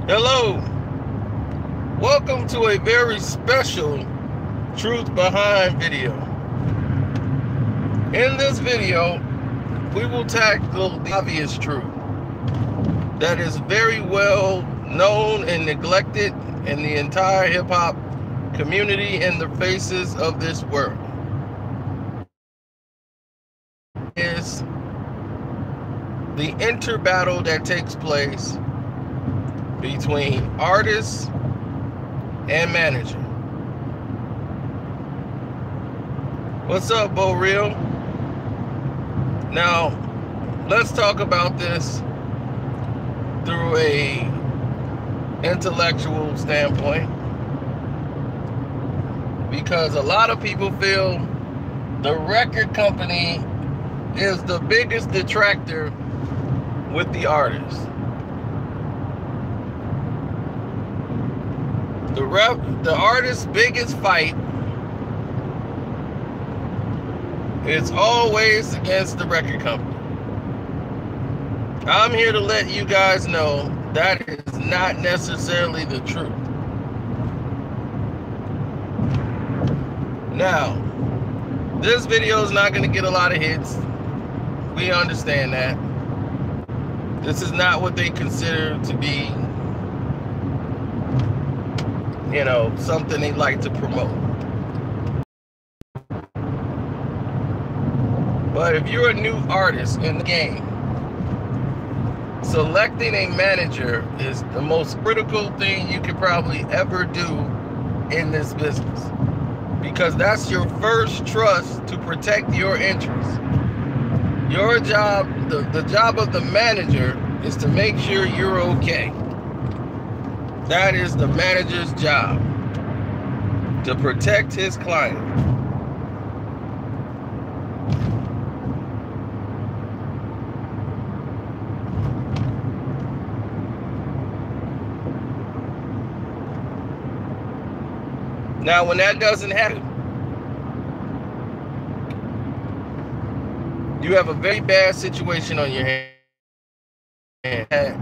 Hello, welcome to a very special Truth Behind video. In this video, we will tackle the obvious truth that is very well known and neglected in the entire hip-hop community and the faces of this world. Is the interbattle that takes place between artist and manager. What's up, Bo Real? Now, let's talk about this through a intellectual standpoint, because a lot of people feel the record company is the biggest detractor with the artist. The artist's biggest fight is always against the record company. I'm here to let you guys know that is not necessarily the truth. Now, this video is not going to get a lot of hits. We understand that. This is not what they consider to be, something they like to promote. But if you're a new artist in the game, selecting a manager is the most critical thing you could probably ever do in this business, because that's your first trust to protect your interests. Your job, the job of the manager, is to make sure you're okay. That is the manager's job, to protect his client. Now, when that doesn't happen, you have a very bad situation on your hands.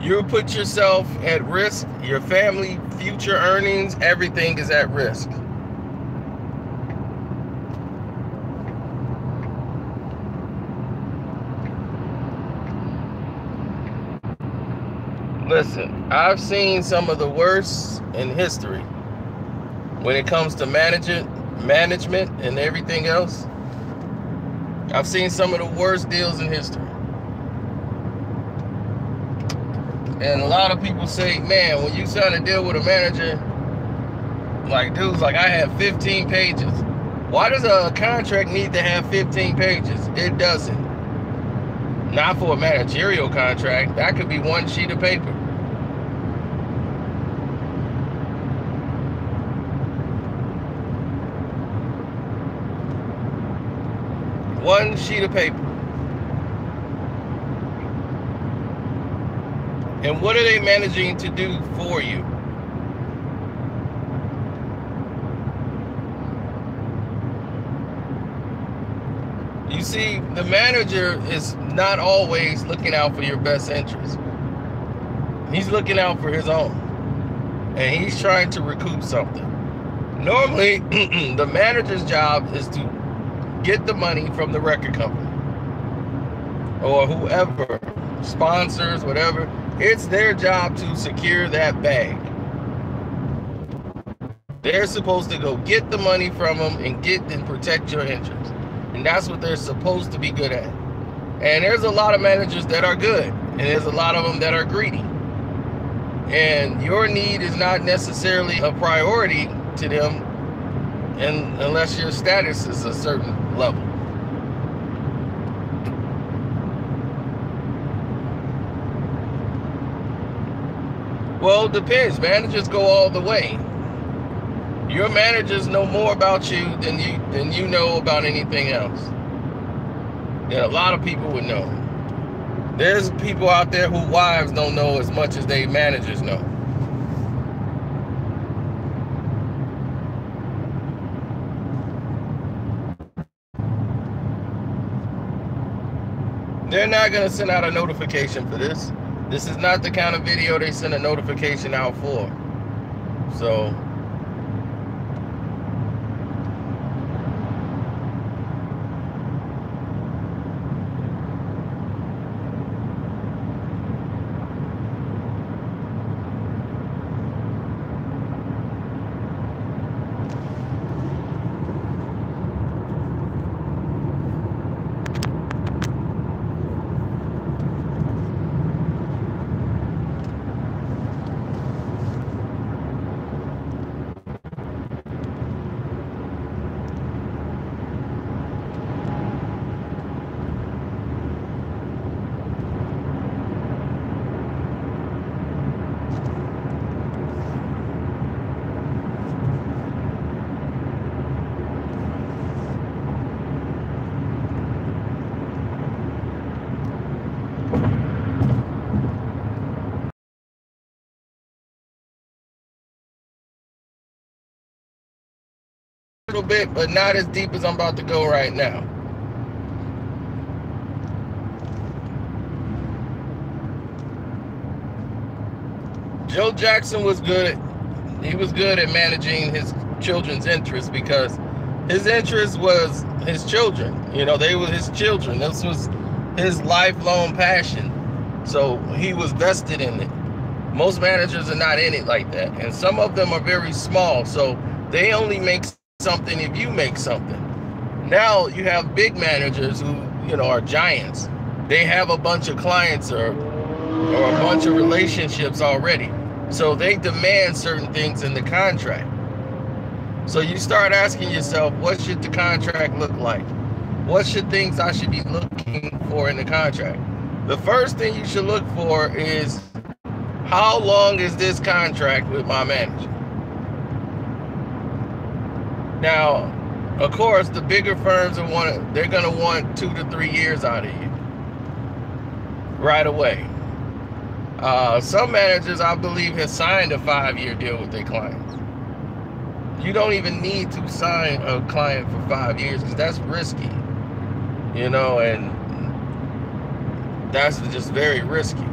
You put yourself at risk, your family, future earnings, everything is at risk. Listen, I've seen some of the worst in history when it comes to management and everything else. I've seen some of the worst deals in history. And a lot of people say, man, when you sign a deal with a manager, like dudes, like I have 15 pages. Why does a contract need to have 15 pages? It doesn't. Not for a managerial contract. That could be one sheet of paper. One sheet of paper. And what are they managing to do for you? You see, the manager is not always looking out for your best interest. He's looking out for his own. And he's trying to recoup something. Normally, the manager's job is to get the money from the record company or whoever, sponsors, whatever. It's their job to secure that bag. They're supposed to go get the money from them and protect your interests. And that's what they're supposed to be good at. And there's a lot of managers that are good, and there's a lot of them that are greedy. And your need is not necessarily a priority to them unless your status is a certain level. Well, it depends. Managers go all the way. Your managers know more about you than you know about anything else. That a lot of people would know. There's people out there whose wives don't know as much as their managers know. They're not going to send out a notification for this. This is not the kind of video they send a notification out for. So a little bit, but not as deep as I'm about to go right now. Joe Jackson was good at managing his children's interests, because his interest was his children. You know, they were his children. This was his lifelong passion. So he was vested in it. Most managers are not in it like that. And some of them are very small. So they only make something if you make something. Now you have big managers who, you know, are giants. They have a bunch of clients or a bunch of relationships already. So they demand certain things in the contract. So you start asking yourself, what should the contract look like? What should things I should be looking for in the contract? The first thing you should look for is, how long is this contract with my manager? Now, of course, the bigger firms they're going to want 2 to 3 years out of you right away. Some managers, I believe, have signed a 5-year deal with their clients. You don't even need to sign a client for 5 years, because that's risky, you know, and that's just very risky.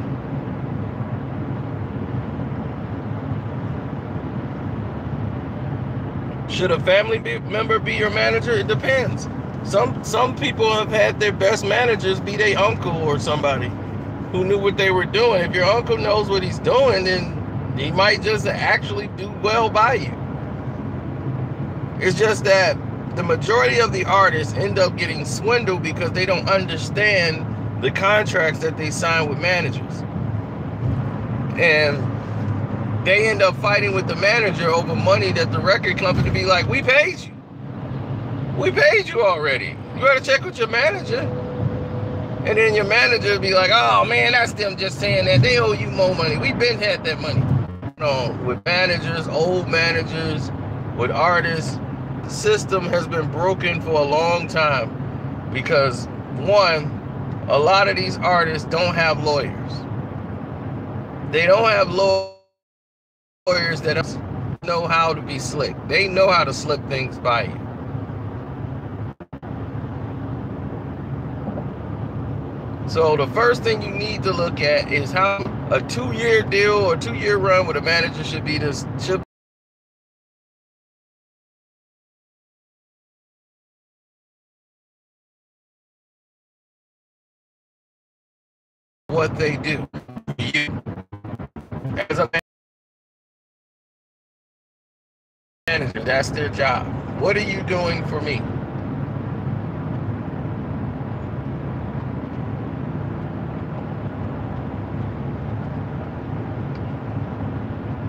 Should a family member be your manager? It depends. Some people have had their best managers be their uncle or somebody who knew what they were doing. If your uncle knows what he's doing, then he might just actually do well by you. It's just that the majority of the artists end up getting swindled because they don't understand the contracts that they sign with managers. And they end up fighting with the manager over money that the record company be like, we paid you. We paid you already. You better check with your manager. And then your manager be like, oh man, that's them just saying that. They owe you more money. We've been had that money. You know, with managers, old managers, with artists, the system has been broken for a long time because, one, a lot of these artists don't have lawyers. They don't have lawyers that know how to be slick. They know how to slip things by you. So the first thing you need to look at is how a 2-year deal or 2-year run with a manager should be what they do. You, as a manager, that's their job. What are you doing for me?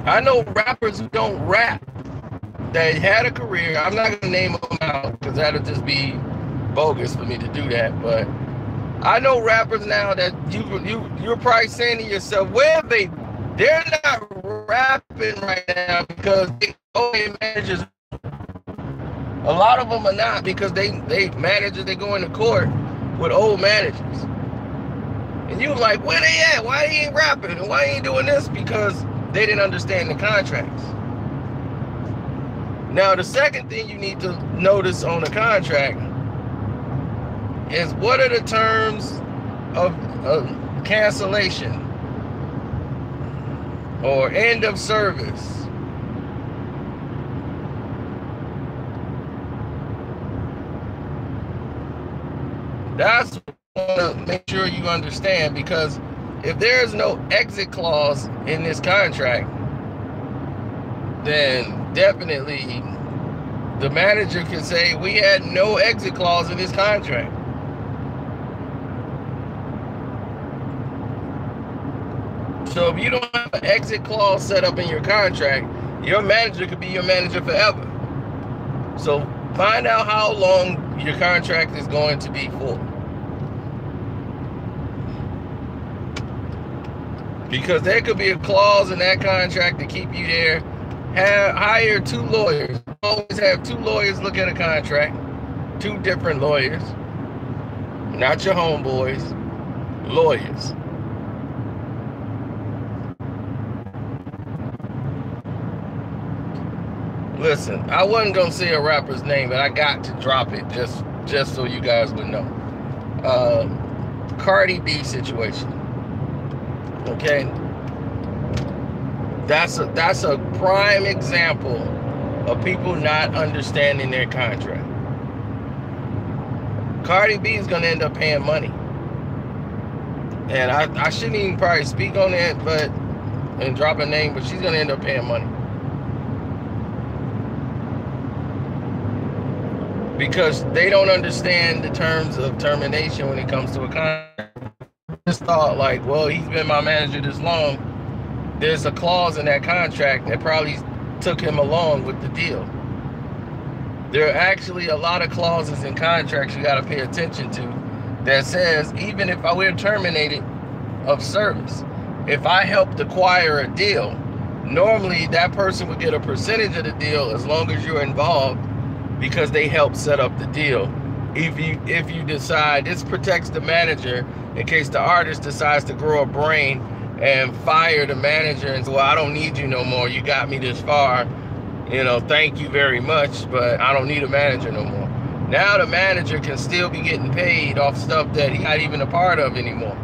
I know rappers who don't rap that had a career. I'm not going to name them out because that'll just be bogus for me to do that. But I know rappers now that you're probably saying to yourself, where are they? They're not rapping right now because they owe their managers. A lot of them are not because they managers, they go into court with old managers. And you like, where they at? Why they ain't rapping? And why they ain't doing this? Because they didn't understand the contracts. Now, the second thing you need to notice on a contract is what are the terms of cancellation? or end of service. That's what I want to make sure you understand, because if there's no exit clause in this contract, then definitely the manager can say we had no exit clause in this contract. So if you don't have an exit clause set up in your contract, your manager could be your manager forever. So find out how long your contract is going to be for. Because there could be a clause in that contract to keep you there. Hire 2 lawyers. Always have 2 lawyers look at a contract. 2 different lawyers. Not your homeboys. Lawyers. Listen, I wasn't gonna say a rapper's name, but I got to drop it just so you guys would know. Cardi B situation. Okay, that's a prime example of people not understanding their contract. Cardi B is gonna end up paying money, and I shouldn't even probably speak on it, and drop a name, but she's gonna end up paying money because they don't understand the terms of termination when it comes to a contract. Just thought like, well, he's been my manager this long. There's a clause in that contract that probably took him along with the deal. There are actually a lot of clauses in contracts you got to pay attention to that says even if I were terminated of service, if I helped acquire a deal, normally that person would get a percentage of the deal as long as you're involved because they helped set up the deal. If you decide, this protects the manager in case the artist decides to grow a brain and fire the manager and say, well, I don't need you no more. You got me this far. You know, thank you very much, but I don't need a manager no more. Now the manager can still be getting paid off stuff that he's not even a part of anymore.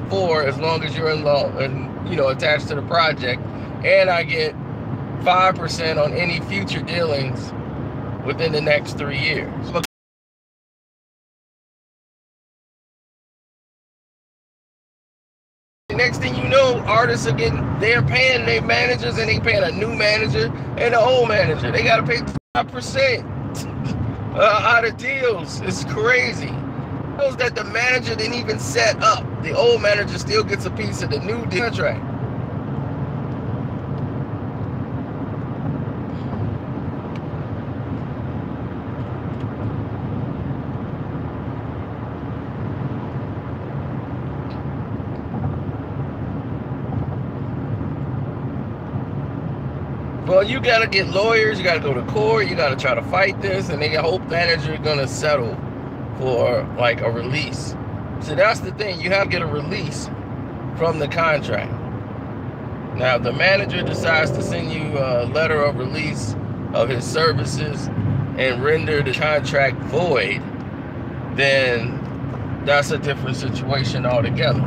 For as long as you're in law and, you know, attached to the project. And I get 5% on any future dealings within the next 3 years. Next thing you know, artists are they're paying their managers, and they paying a new manager and an old manager. They got to pay 5% out of deals. It's crazy. Those that the manager didn't even set up. The old manager still gets a piece of the new contract. Well, you got to get lawyers, you got to go to court, you got to try to fight this, and they hope manager going to settle for like a release. So that's the thing, you have to get a release from the contract. Now, if the manager decides to send you a letter of release of his services and render the contract void, then that's a different situation altogether.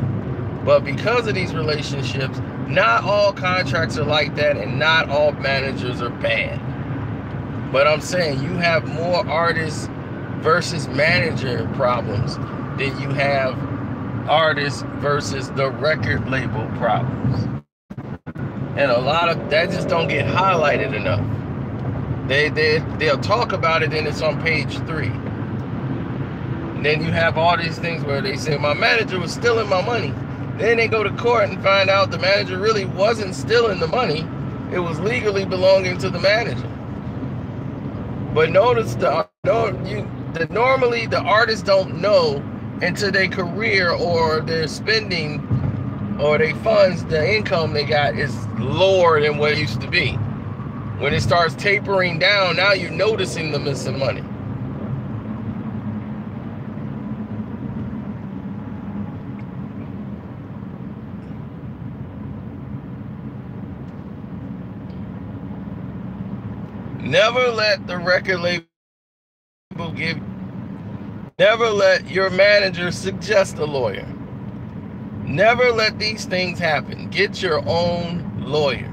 But because of these relationships, not all contracts are like that, and not all managers are bad. But I'm saying you have more artists versus manager problems than you have artists versus the record label problems. And a lot of that just don't get highlighted enough. They'll talk about it and it's on page 3. And then you have all these things where they say my manager was stealing my money. Then they go to court and find out the manager really wasn't stealing the money. It was legally belonging to the manager. But notice normally the artists don't know until their career or their spending or their funds, the income they got is lower than what it used to be. When it starts tapering down, now you're noticing the missing money. Never let the record label never let your manager suggest a lawyer. Never let these things happen. Get your own lawyer.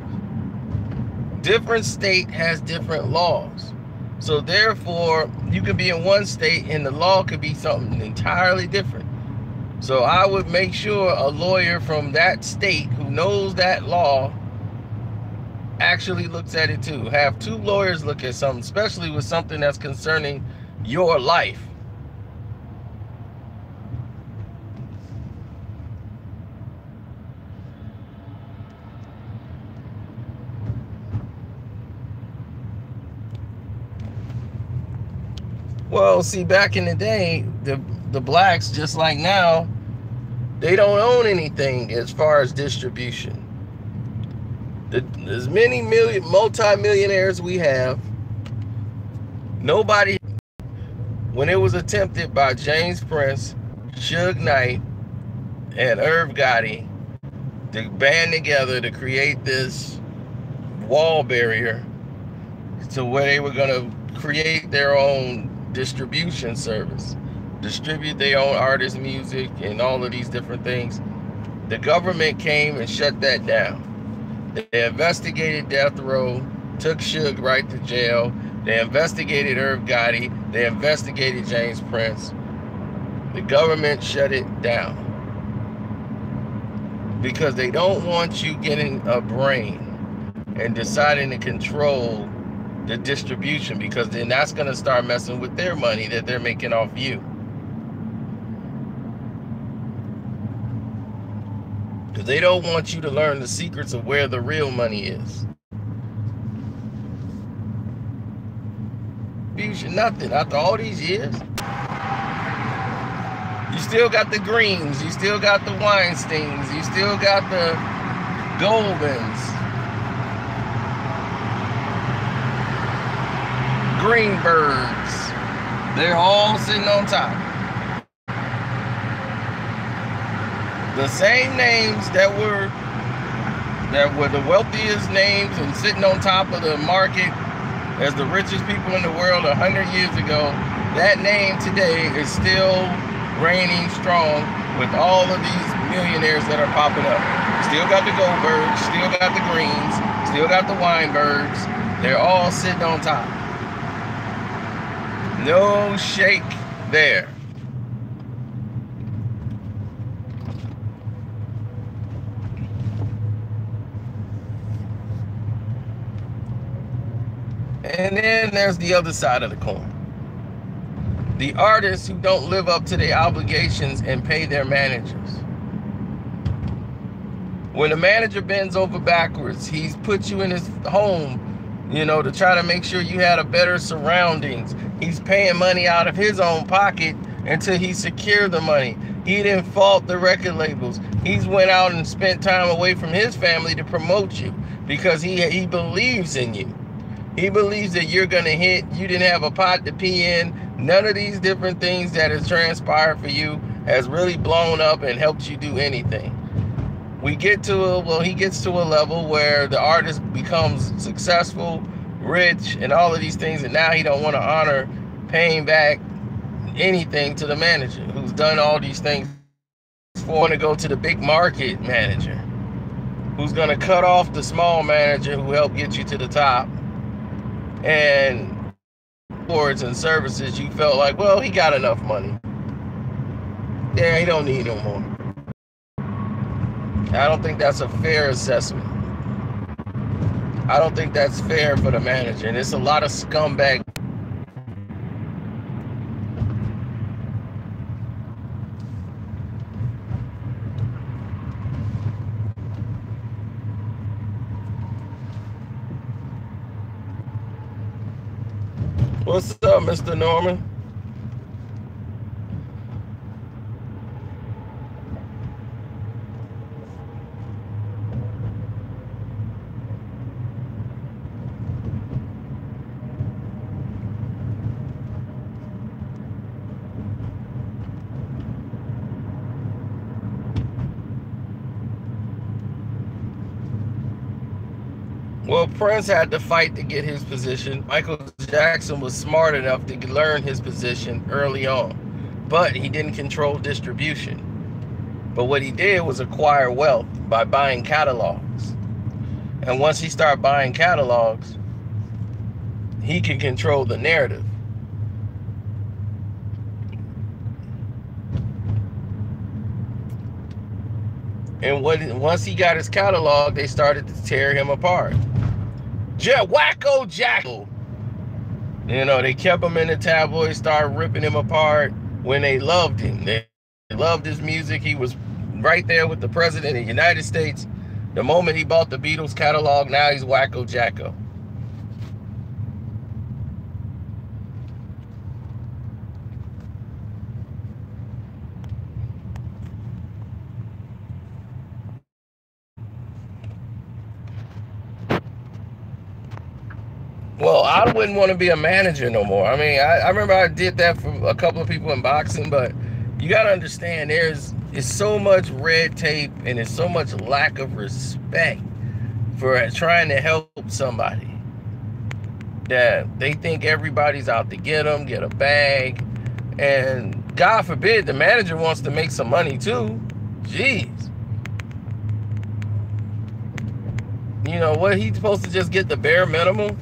Different state has different laws. So therefore, you could be in one state and the law could be something entirely different. So I would make sure a lawyer from that state who knows that law actually looks at it too. Have two lawyers look at something, especially with something that's concerning your life. Well, see, back in the day, the blacks, just like now, they don't own anything as far as distribution. As many multi-millionaires we have, nobody, when it was attempted by James Prince, Suge Knight, and Irv Gotti to band together to create this wall barrier to where they were going to create their own distribution service, distribute their own artist music and all of these different things. The government came and shut that down. They investigated Death Row, took Suge right to jail. They investigated Irv Gotti. They investigated James Prince. The government shut it down because they don't want you getting a brain and deciding to control the distribution, because then that's going to start messing with their money that they're making off you. Because they don't want you to learn the secrets of where the real money is. Nothing. After all these years, you still got the Greens, you still got the Weinsteins, you still got the Goldmans, Greenbergs. They're all sitting on top. The same names that were the wealthiest names and sitting on top of the market as the richest people in the world 100 years ago, that name today is still reigning strong with all of these millionaires that are popping up. Still got the Goldbergs, still got the Greens, still got the Weinbergs. They're all sitting on top. No shake there. And then there's the other side of the coin. The artists who don't live up to their obligations and pay their managers. When a manager bends over backwards, he's put you in his home, you know, to try to make sure you had a better surroundings. He's paying money out of his own pocket until he secured the money. He didn't fault the record labels. He's went out and spent time away from his family to promote you because he believes in you. He believes that you're going to hit. You didn't have a pot to pee in. None of these different things that has transpired for you has really blown up and helped you do anything. He gets to a level where the artist becomes successful, rich, and all of these things, and now he don't want to honor paying back anything to the manager who's done all these things. Want to go to the big market manager who's going to cut off the small manager who helped get you to the top. And boards and services, you felt like, well, he got enough money. Yeah, he don't need no more. I don't think that's a fair assessment. I don't think that's fair for the manager. And it's a lot of scumbag. What's up, Mr. Norman? Well, Prince had to fight to get his position. Michael Jackson was smart enough to learn his position early on, but he didn't control distribution. But what he did was acquire wealth by buying catalogs. And once he started buying catalogs, he can control the narrative. And once he got his catalog, they started to tear him apart. Wacko Jackal. You know, they kept him in the tabloids, started ripping him apart when they loved him. They loved his music. He was right there with the president of the United States. The moment he bought the Beatles catalog, now he's Wacko Jacko. Well, I wouldn't want to be a manager no more. I mean, I remember I did that for a couple of people in boxing, but you got to understand it's so much red tape and it's so much lack of respect for trying to help somebody that they think everybody's out to get them, get a bag. And God forbid the manager wants to make some money too. Jeez. You know what? He's supposed to just get the bare minimum.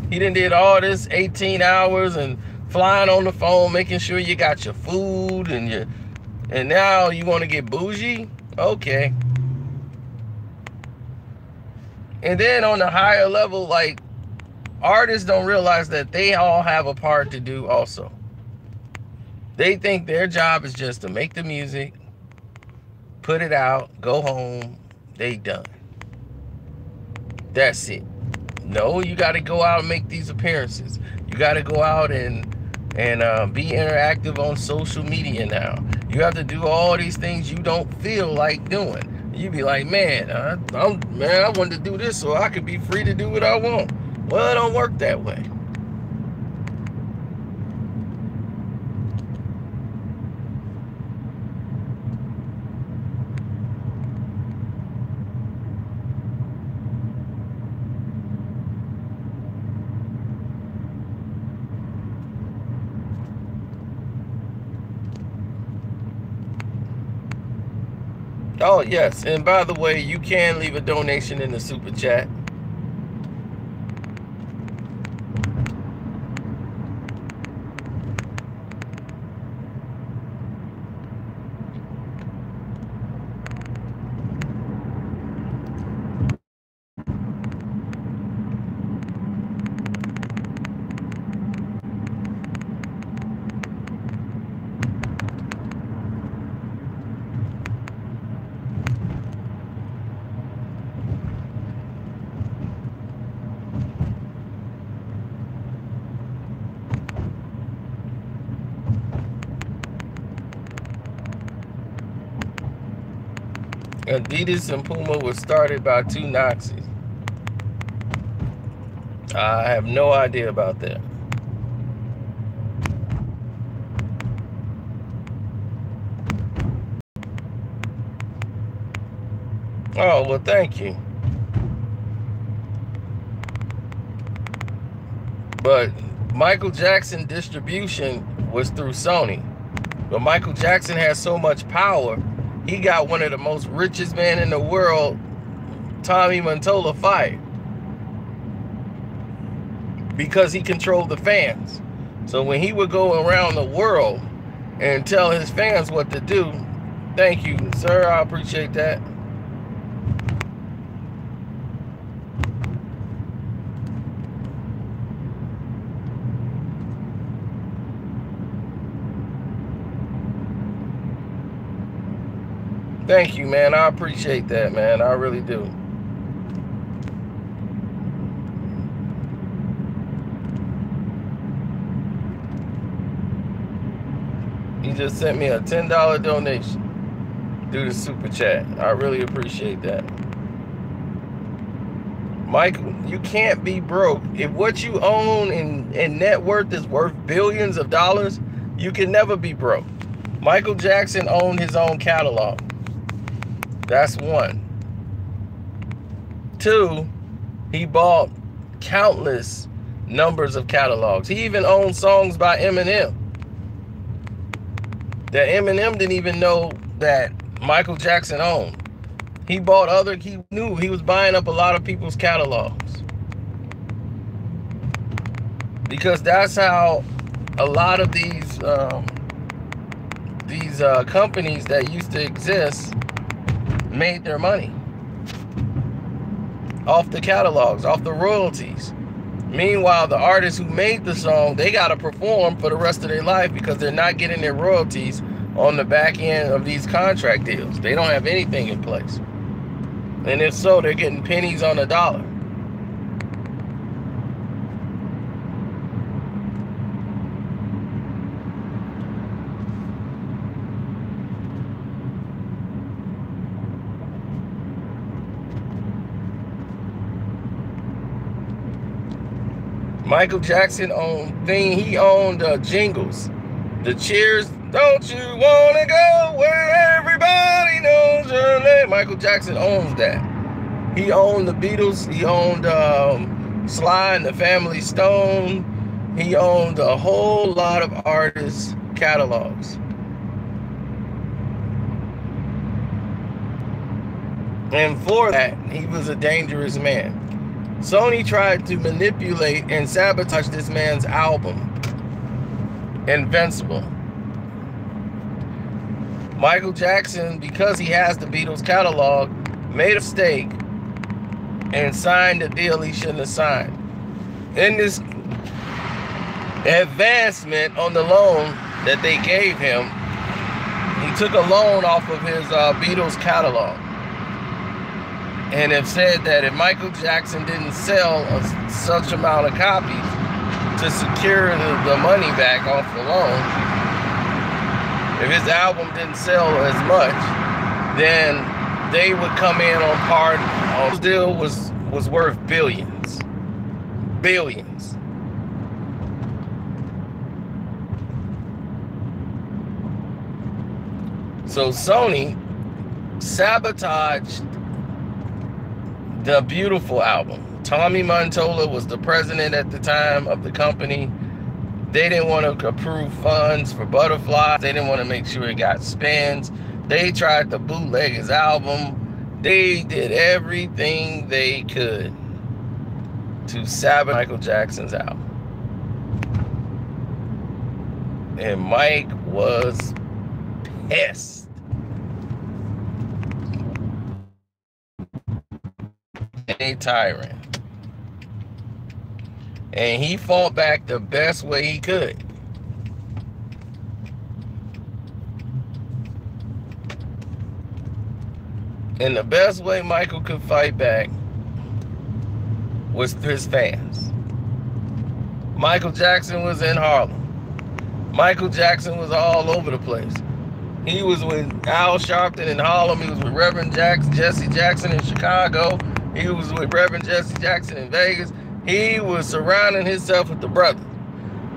He done did all this 18 hours and flying on the phone, making sure you got your food and now you want to get bougie? Okay. And then on the higher level, like, artists don't realize that they all have a part to do also. They think their job is just to make the music, put it out, go home, they done. That's it. No, you got to go out and make these appearances. You got to go out and be interactive on social media now. You have to do all these things you don't feel like doing. You be like, man, I wanted to do this so I could be free to do what I want. Well, it don't work that way. Oh, yes. And by the way, you can leave a donation in the super chat. Adidas and Puma was started by two Nazis. I have no idea about that. Oh, well, thank you. But Michael Jackson distribution was through Sony. But Michael Jackson has so much power, he got one of the most richest men in the world, Tommy Mottola, fired. Because he controlled the fans. So when he would go around the world and tell his fans what to do, thank you, sir, I appreciate that. Thank you, man. I appreciate that, man. I really do. He just sent me a $10 donation through the super chat. I really appreciate that. Michael, you can't be broke. If what you own in net worth is worth billions of dollars, you can never be broke. Michael Jackson owned his own catalog. That's one. Two, he bought countless numbers of catalogs. He even owned songs by Eminem that Eminem didn't even know that Michael Jackson owned. He bought other, he knew he was buying up a lot of people's catalogs. Because that's how a lot of these companies that used to exist made their money. Off the catalogs, off the royalties. Meanwhile, the artists who made the song, they got to perform for the rest of their life because they're not getting their royalties on the back end of these contract deals. They don't have anything in place. And if so, they're getting pennies on the dollar. Michael Jackson owned he owned jingles. The Cheers, don't you wanna go where everybody knows your name? Michael Jackson owns that. He owned the Beatles. He owned Sly and the Family Stone. He owned a whole lot of artists' catalogs. And for that, he was a dangerous man. Sony tried to manipulate and sabotage this man's album, Invincible. Michael Jackson, because he has the Beatles catalog, made a mistake and signed a deal he shouldn't have signed. In this advancement on the loan that they gave him, he took a loan off of his Beatles catalog. And have said that if Michael Jackson didn't sell such amount of copies to secure the money back off the loan, if his album didn't sell as much, then they would come in on part. This deal was worth billions. Billions. So Sony sabotaged the Beautiful album. Tommy Mottola was the president at the time of the company. They didn't want to approve funds for Butterfly. They didn't want to make sure it got spins. They tried to bootleg his album. They did everything they could to sabotage Michael Jackson's album. And Mike was pissed. A tyrant. And he fought back the best way he could. And the best way Michael could fight back was his fans. Michael Jackson was in Harlem. Michael Jackson was all over the place. He was with Al Sharpton in Harlem. He was with Reverend Jesse Jackson in Chicago. He was with Reverend Jesse Jackson in Vegas. He was surrounding himself with the brothers.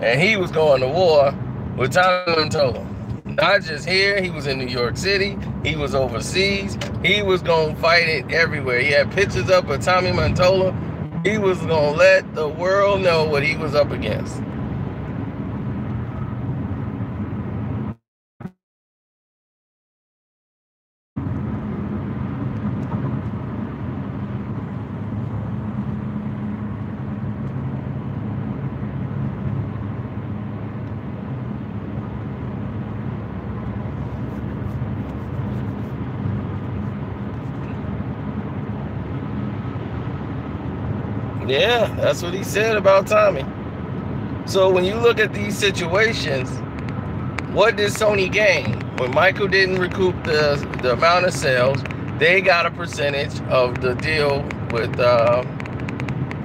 And he was going to war with Tommy Mottola. Not just here, he was in New York City. He was overseas. He was going to fight it everywhere. He had pictures up of Tommy Mottola. He was going to let the world know what he was up against. Yeah, that's what he said about Tommy. So when you look at these situations, what did Sony gain? When Michael didn't recoup the amount of sales, they got a percentage of the deal with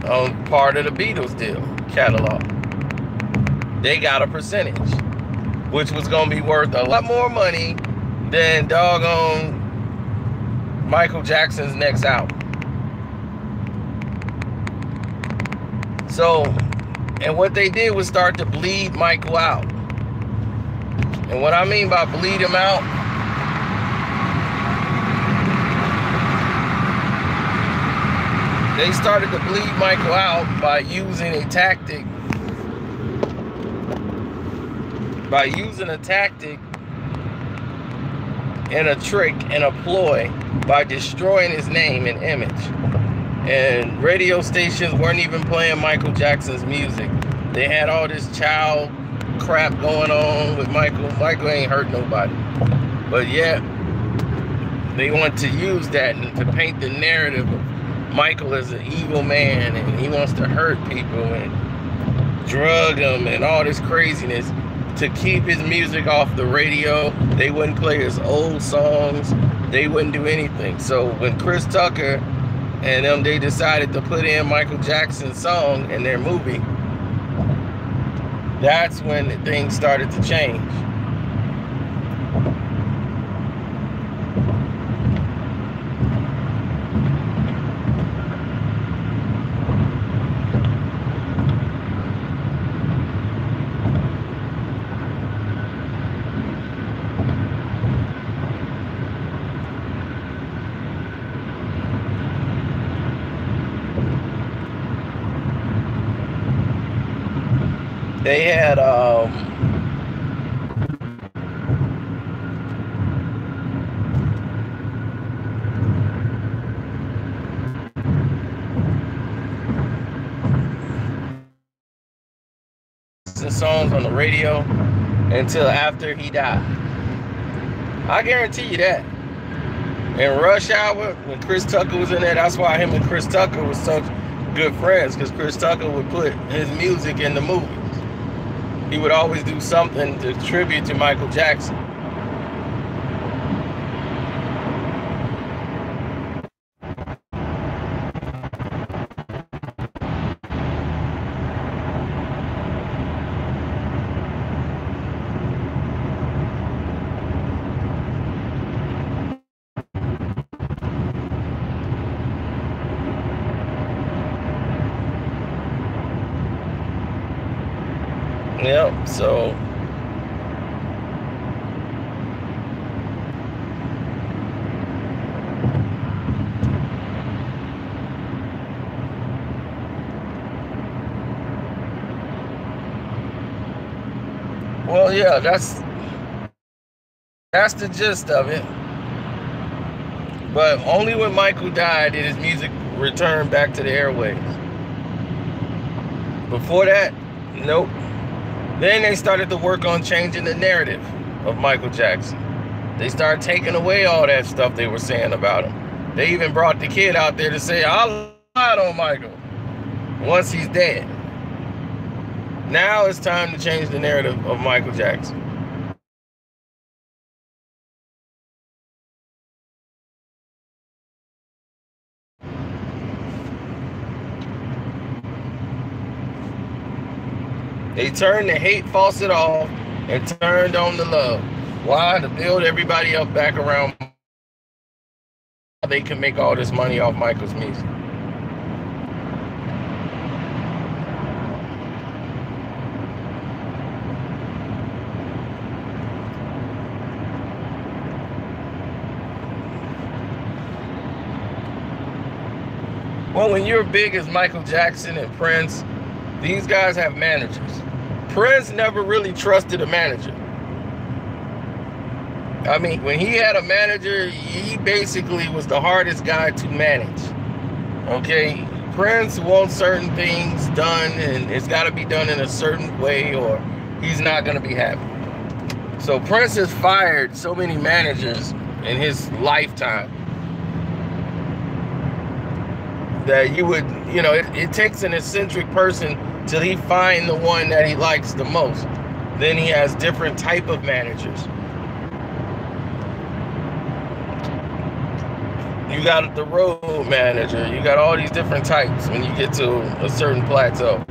on part of the Beatles deal catalog. They got a percentage, which was going to be worth a lot more money than doggone Michael Jackson's next album. So, and what they did was start to bleed Michael out. And what I mean by bleed him out, they started to bleed Michael out by using a tactic. and a trick and a ploy by destroying his name and image. And radio stations weren't even playing Michael Jackson's music. They had all this child crap going on with Michael. Michael ain't hurt nobody. But yet, they want to use that and to paint the narrative of Michael as an evil man, and he wants to hurt people and drug them and all this craziness to keep his music off the radio. They wouldn't play his old songs. They wouldn't do anything. So when Chris Tucker and them, they decided to put in Michael Jackson's song in their movie, that's when things started to change. They had songs on the radio until after he died. I guarantee you that. In Rush Hour, when Chris Tucker was in there, that's why him and Chris Tucker was such good friends, because Chris Tucker would put his music in the movies. He would always do something to tribute to Michael Jackson. Yep, so well, yeah, that's the gist of it. But only when Michael died did his music return back to the airwaves. Before that, nope. Then they started to work on changing the narrative of Michael Jackson. They started taking away all that stuff they were saying about him. They even brought the kid out there to say, I lied on Michael once he's dead. Now it's time to change the narrative of Michael Jackson. They turned the hate faucet off and turned on the love. Why? To build everybody up back around. They can make all this money off Michael's music. Well, when you're big as Michael Jackson and Prince, these guys have managers. Prince never really trusted a manager. I mean, when he had a manager, he basically was the hardest guy to manage. Okay? Prince wants certain things done, and it's got to be done in a certain way, or he's not going to be happy. So Prince has fired so many managers in his lifetime that you would, you know, it takes an eccentric person till he find the one that he likes the most. Then he has different type of managers. You got the road manager. You got all these different types when you get to a certain plateau.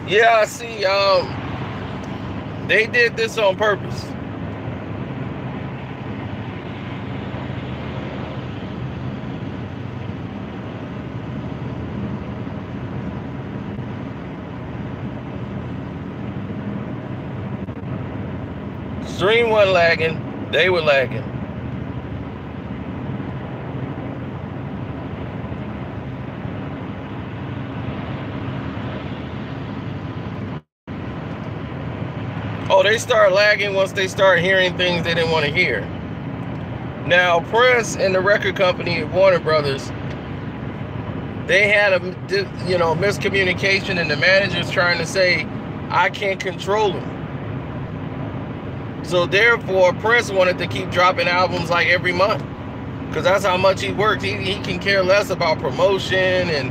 Yeah, see, they did this on purpose. Stream wasn't lagging. They were lagging. Oh, they start lagging once they start hearing things they didn't want to hear. Now, Prince and the record company, Warner Brothers, they had a miscommunication, and the manager's trying to say, I can't control him. So therefore, Prince wanted to keep dropping albums like every month, because that's how much he works. He can care less about promotion and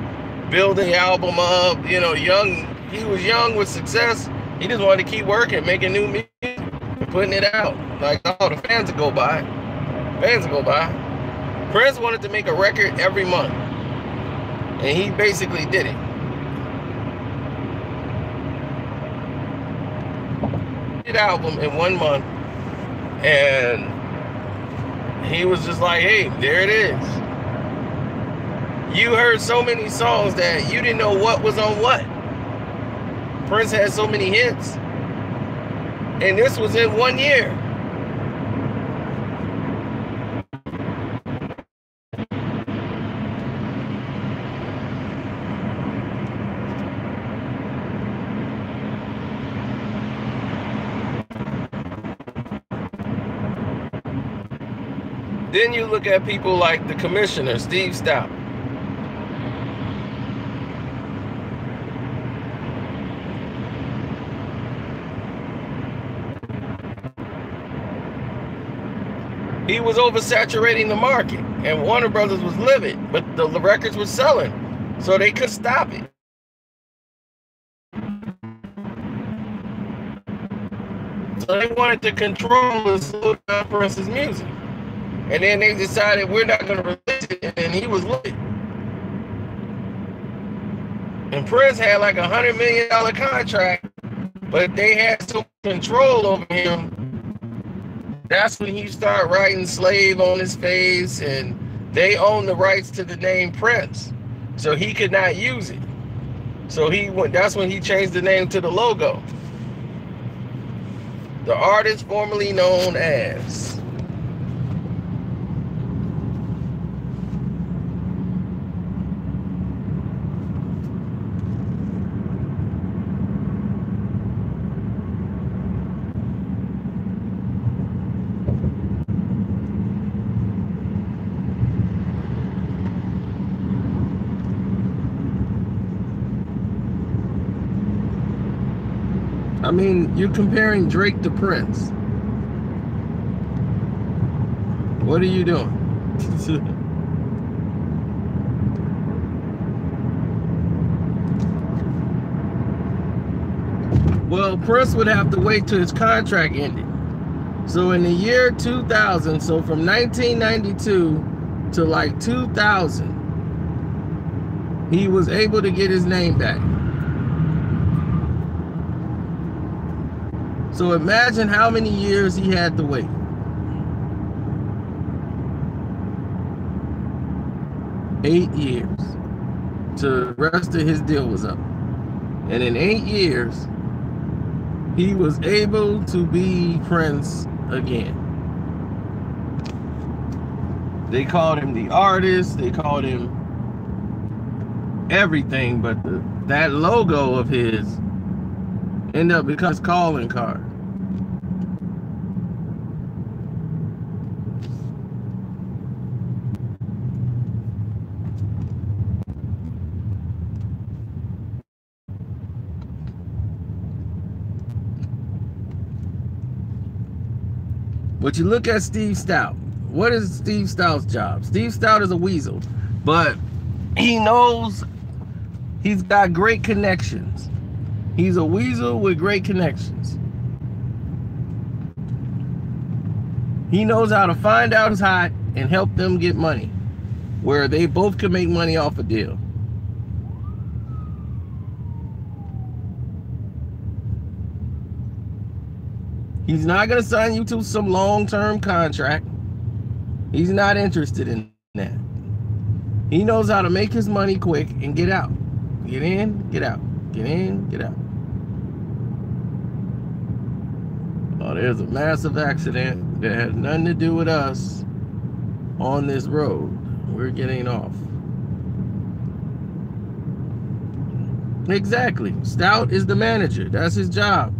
building the album up. You know, he was young with success. He just wanted to keep working, making new music, and putting it out. Like, oh, the fans will go by. Fans will go by. Prince wanted to make a record every month, and he basically did it. Album in 1 month, and he was just like, hey, there it is. You heard so many songs that you didn't know what was on what. Prince had so many hits, and this was in 1 year. Then you look at people like the commissioner, Steve Stout. He was oversaturating the market, and Warner Brothers was livid, but the records were selling, so they could stop it. So they wanted to control and slow down Prince's music. And then they decided we're not going to release it, and he was lit. And Prince had like $100 million contract, but they had some control over him. That's when he started writing "Slave" on his face, and they owned the rights to the name Prince, so he could not use it. So that's when he changed the name to the logo. The artist formerly known as. I mean, you're comparing Drake to Prince. What are you doing? Well, Prince would have to wait till his contract ended. So in the year 2000, so from 1992 to like 2000, he was able to get his name back. So imagine how many years he had to wait. 8 years till the rest of his deal was up. And in 8 years, he was able to be Prince again. They called him the artist, they called him everything, but that logo of his ended up becoming his calling card. But you look at Steve Stout. What is Steve Stout's job? Steve Stout is a weasel, but he knows he's got great connections. He's a weasel with great connections. He knows how to find out who's hot and help them get money, where they both can make money off a deal. He's not going to sign you to some long-term contract. He's not interested in that. He knows how to make his money quick and get out. Get in, get out. Get in, get out. Oh, there's a massive accident that has nothing to do with us on this road. We're getting off. Exactly. Stout is the manager. That's his job.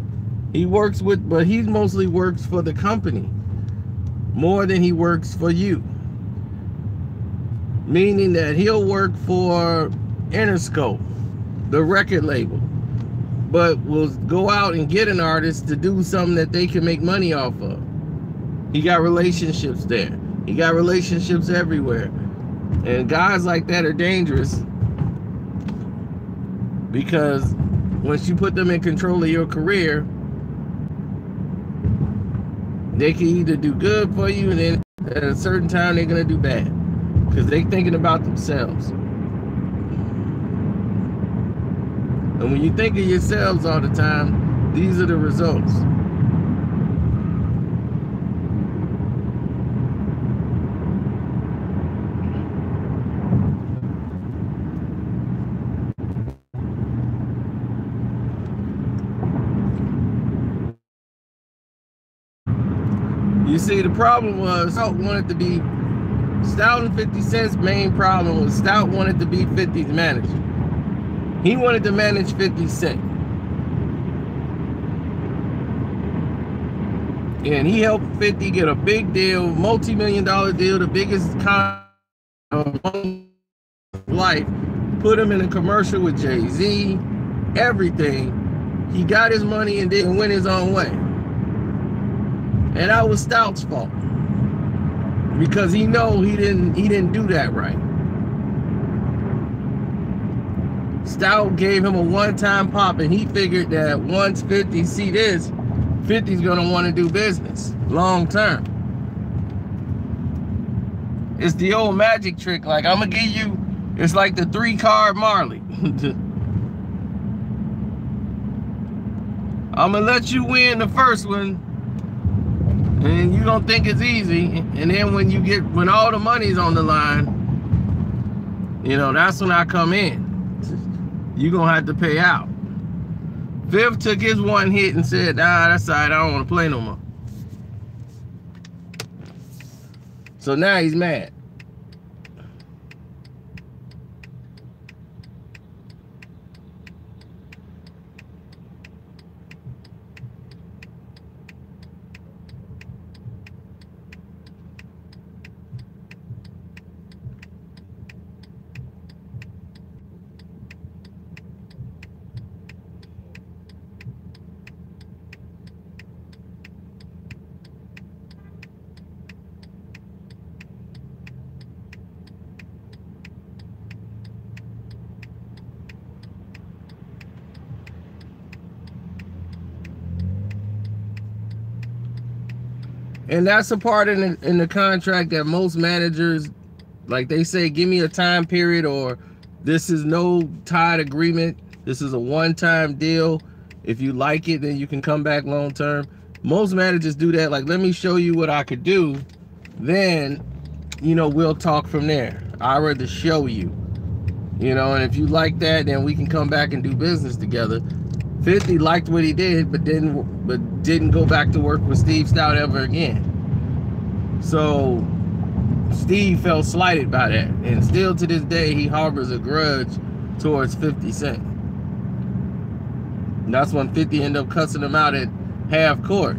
He works with, but he mostly works for the company more than he works for you. Meaning that he'll work for Interscope, the record label, but will go out and get an artist to do something that they can make money off of. He got relationships there. He got relationships everywhere. And guys like that are dangerous, because once you put them in control of your career, they can either do good for you, and then at a certain time they're gonna do bad, because they're thinking about themselves. And when you think of yourselves all the time, these are the results. You see, the problem was Stout wanted to be, Stout and 50 Cent's main problem was Stout wanted to be 50's manager. He wanted to manage 50 Cent. And he helped 50 get a big deal, multi-million-dollar deal, the biggest contract of life. Put him in a commercial with Jay-Z, everything. He got his money and didn't win his own way. And that was Stout's fault, because he didn't do that right. Stout gave him a one-time pop, and he figured that once 50 see this, 50's gonna want to do business long term. It's the old magic trick. Like, I'm gonna give you, it's like the 3-card Marley. I'm gonna let you win the first one, and you don't think it's easy, and then when all the money's on the line, you know, that's when I come in. You're gonna have to pay out. Viv took his one hit and said, nah, that's all right, I don't want to play no more. So now he's mad. And that's a part in the contract that most managers, like, they say, give me a time period, or this is no tied agreement. This is a one-time deal. If you like it, then you can come back long term. Most managers do that. Like, let me show you what I could do. Then, you know, we'll talk from there. I'd rather show you. You know, and if you like that, then we can come back and do business together. 50 liked what he did, but didn't go back to work with Steve Stout ever again. So Steve felt slighted by that, and still to this day he harbors a grudge towards 50 Cent. And that's when 50 ended up cussing him out at half court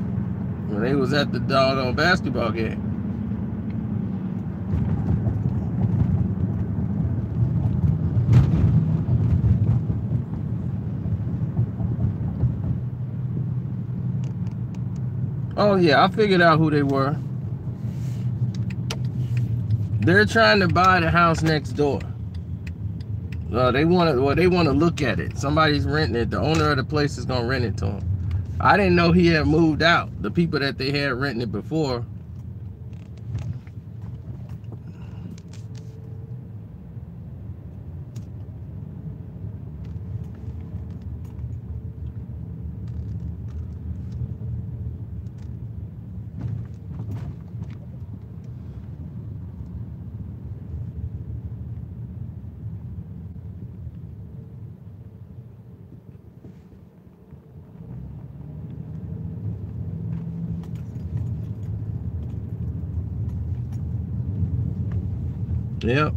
when they was at the doggone basketball game. Oh yeah, I figured out who they were. They're trying to buy the house next door. They want to look at it. Somebody's renting it. The owner of the place is gonna rent it to him. I didn't know he had moved out. The people that they had renting it before. Yep.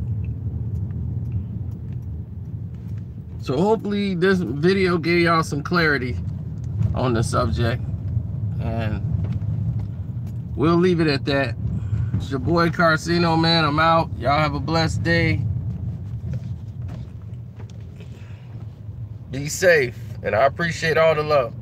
So hopefully this video gave y'all some clarity on the subject, and we'll leave it at that. It's your boy Carcino, man. I'm out. Y'all have a blessed day. Be safe, and I appreciate all the love.